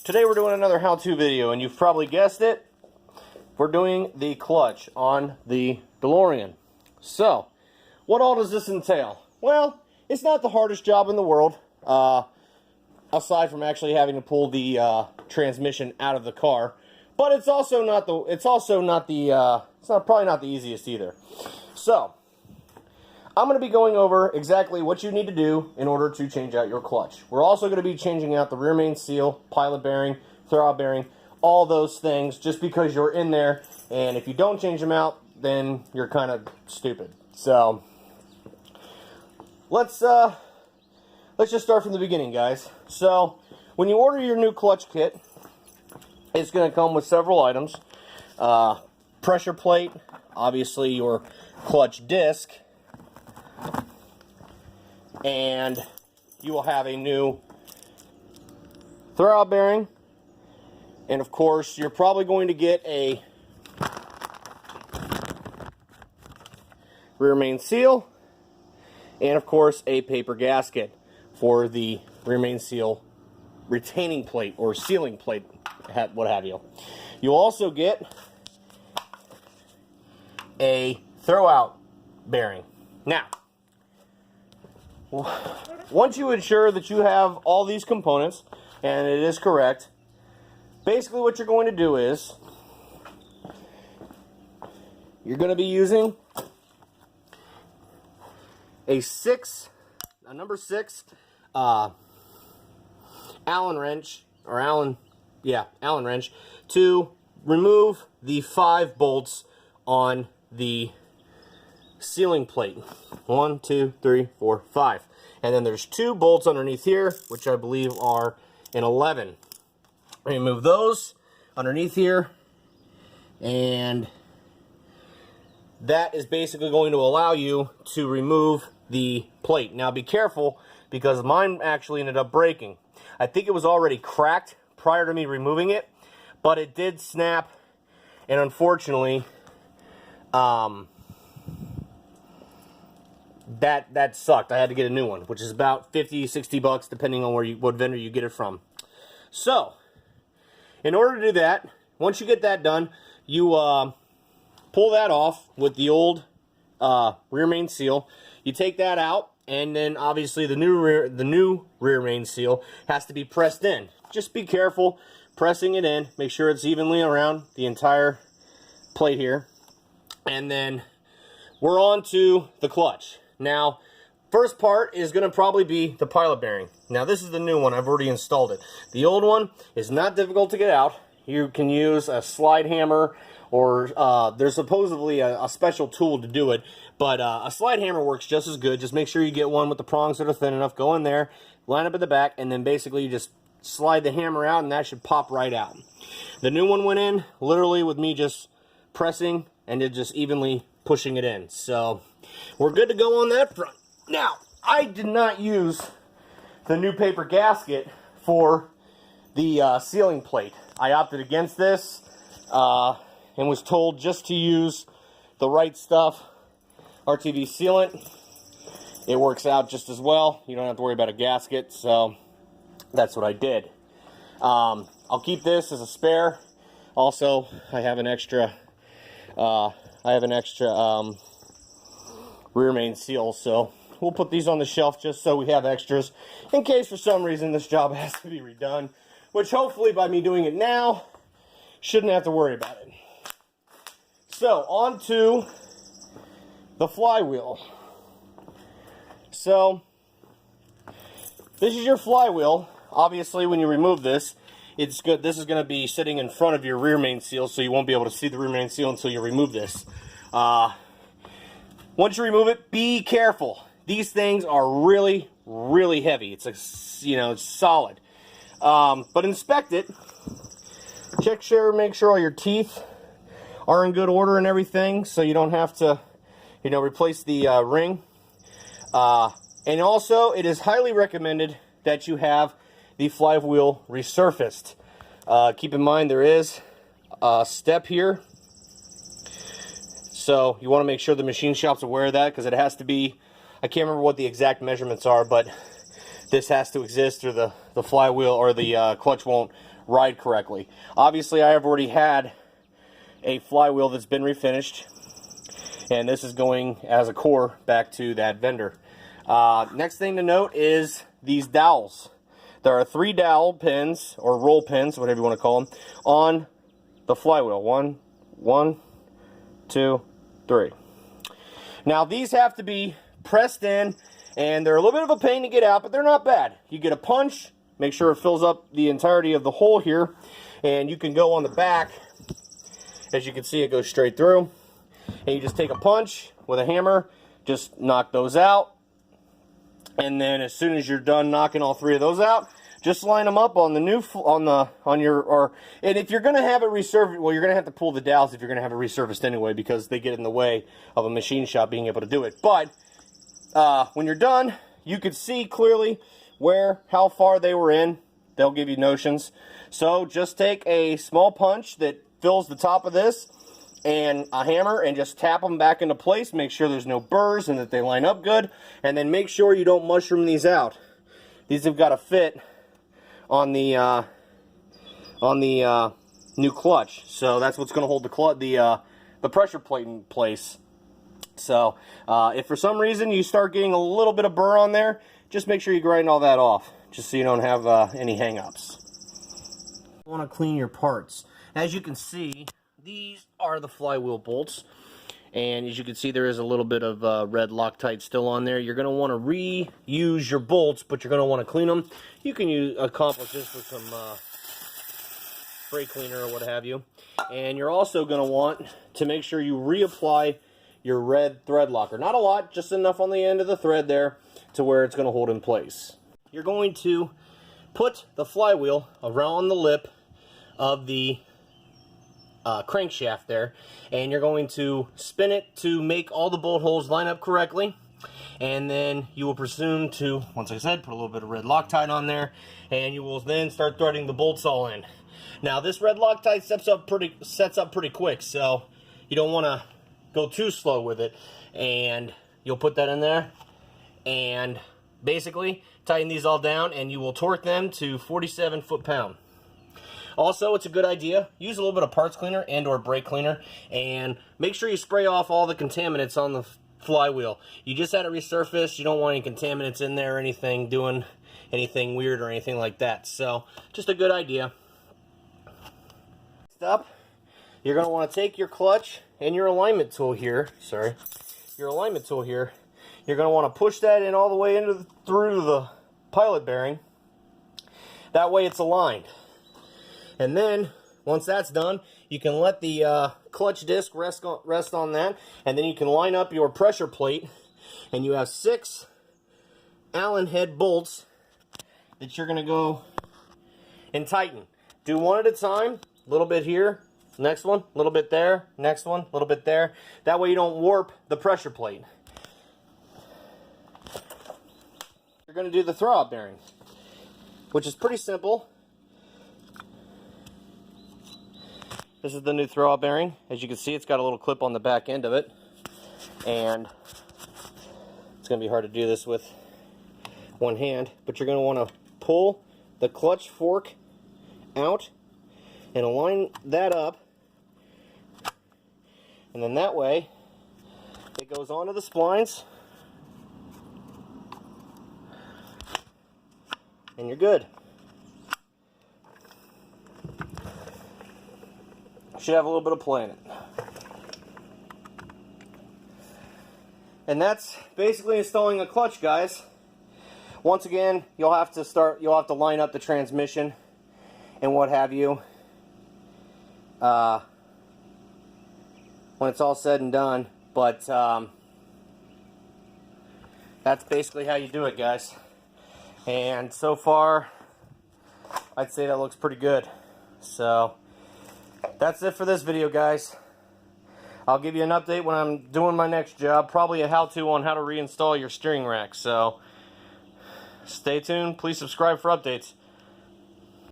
Today we're doing another how-to video, and you've probably guessed it. We're doing the clutch on the DeLorean. So, what all does this entail? Well, it's not the hardest job in the world, aside from actually having to pull the transmission out of the car. But it's also not the probably not the easiest either. So, I'm going to be going over exactly what you need to do in order to change out your clutch. We're also going to be changing out the rear main seal, pilot bearing, throwout bearing, all those things just because you're in there, and if you don't change them out, then you're kind of stupid. So, let's just start from the beginning, guys. So, when you order your new clutch kit, it's going to come with several items. Pressure plate, obviously your clutch disc, and you will have a new throwout bearing, and of course you're probably going to get a rear main seal, and of course a paper gasket for the rear main seal retaining plate or sealing plate, what have you. You'll also get a throwout bearing. Now, once you ensure that you have all these components, and it is correct, basically what you're going to do is you're going to be using a number 6 Allen wrench, Allen wrench, to remove the 5 bolts on the sealing plate. 1, 2, 3, 4, 5. And then there's 2 bolts underneath here, which I believe are an 11. Remove those underneath here, and that is basically going to allow you to remove the plate. Now be careful, because mine actually ended up breaking. I think it was already cracked prior to me removing it, but it did snap, and unfortunately, that sucked. I had to get a new one, which is about 50, 60 bucks, depending on what vendor you get it from. So, in order to do that, once you get that done, you pull that off with the old rear main seal. You take that out, and then obviously the new rear main seal has to be pressed in. Just be careful pressing it in. Make sure it's evenly around the entire plate here. And then we're on to the clutch. Now, first part is going to probably be the pilot bearing. Now, this is the new one. I've already installed it. The old one is not difficult to get out. You can use a slide hammer, or there's supposedly a special tool to do it, but a slide hammer works just as good. Just make sure you get one with the prongs that are thin enough. Go in there, line up at the back, and then basically you just slide the hammer out, and that should pop right out. The new one went in literally with me just pressing and it just evenly pushing it in. So we're good to go on that front. Now, I did not use the new paper gasket for the sealing plate. I opted against this and was told just to use the right stuff, RTV sealant. It works out just as well. You don't have to worry about a gasket, so that's what I did. I'll keep this as a spare. Also, I have an extra rear main seal, so we'll put these on the shelf just so we have extras in case for some reason this job has to be redone, which hopefully by me doing it now, shouldn't have to worry about it. So, on to the flywheel. So, this is your flywheel. Obviously, when you remove this, it's good. This is going to be sitting in front of your rear main seal, so you won't be able to see the rear main seal until you remove this. Once you remove it, be careful. These things are really, really heavy. It's it's solid. But inspect it. Make sure all your teeth are in good order and everything, so you don't have to, replace the ring. And also, it is highly recommended that you have the flywheel resurfaced. Keep in mind there is a step here, so you want to make sure the machine shop's aware of that, because it has to be, I can't remember what the exact measurements are, but this has to exist or the flywheel or the clutch won't ride correctly. Obviously, I have already had a flywheel that's been refinished, and this is going as a core back to that vendor. Next thing to note is these dowels. There are 3 dowel pins, or roll pins, whatever you want to call them, on the flywheel. One, 2, 3. Now these have to be pressed in, and they're a little bit of a pain to get out, but they're not bad. You get a punch, make sure it fills up the entirety of the hole here, and you can go on the back. As you can see, it goes straight through, and you just take a punch with a hammer, just knock those out, and then as soon as you're done knocking all 3 of those out, just line them up on the new and if you're gonna have it resurfaced, well, you're gonna have to pull the dowels if you're gonna have it resurfaced anyway, because they get in the way of a machine shop being able to do it. But when you're done, you could see clearly how far they were in. They'll give you notions. So just take a small punch that fills the top of this and a hammer and just tap them back into place. Make sure there's no burrs and that they line up good, and then make sure you don't mushroom these out. These have got to fit on the new clutch, so that's what's going to hold the pressure plate in place. So if for some reason you start getting a little bit of burr on there, just make sure you grind all that off, just so you don't have any hang-ups. You want to clean your parts. As you can see, these are the flywheel bolts, and as you can see, there is a little bit of red Loctite still on there. You're going to want to reuse your bolts, but you're going to want to clean them. You can accomplish this with some spray cleaner or what have you. And you're also going to want to make sure you reapply your red thread locker. Not a lot, just enough on the end of the thread there to where it's going to hold in place. You're going to put the flywheel around the lip of the crankshaft there, and you're going to spin it to make all the bolt holes line up correctly, and then you will presume to, once I said, put a little bit of red Loctite on there, and you will then start threading the bolts all in. Now this red Loctite sets up pretty quick, so you don't want to go too slow with it, and you'll put that in there and basically tighten these all down, and you will torque them to 47 foot-pound. Also, it's a good idea, use a little bit of parts cleaner and or brake cleaner, and make sure you spray off all the contaminants on the flywheel. You just had it resurfaced, you don't want any contaminants in there or anything doing anything weird or anything like that. So, just a good idea. Next up, you're going to want to take your clutch and your alignment tool here, you're going to want to push that in all the way through the pilot bearing. That way it's aligned. And then, once that's done, you can let the clutch disc rest on that, and then you can line up your pressure plate, and you have 6 Allen head bolts that you're going to go and tighten. Do one at a time, a little bit here, next one, a little bit there, next one, a little bit there. That way you don't warp the pressure plate. You're going to do the throwout bearing, which is pretty simple. This is the new throwout bearing. As you can see, it's got a little clip on the back end of it, and it's going to be hard to do this with one hand, but you're going to want to pull the clutch fork out and align that up, and then that way it goes onto the splines, and you're good. Should have a little bit of play in it. And that's basically installing a clutch, guys. Once again, you'll have to line up the transmission and what have you when it's all said and done, but that's basically how you do it, guys. And so far, I'd say that looks pretty good. So that's it for this video, guys. I'll give you an update when I'm doing my next job, probably a how-to on how to reinstall your steering rack. So stay tuned, please subscribe for updates.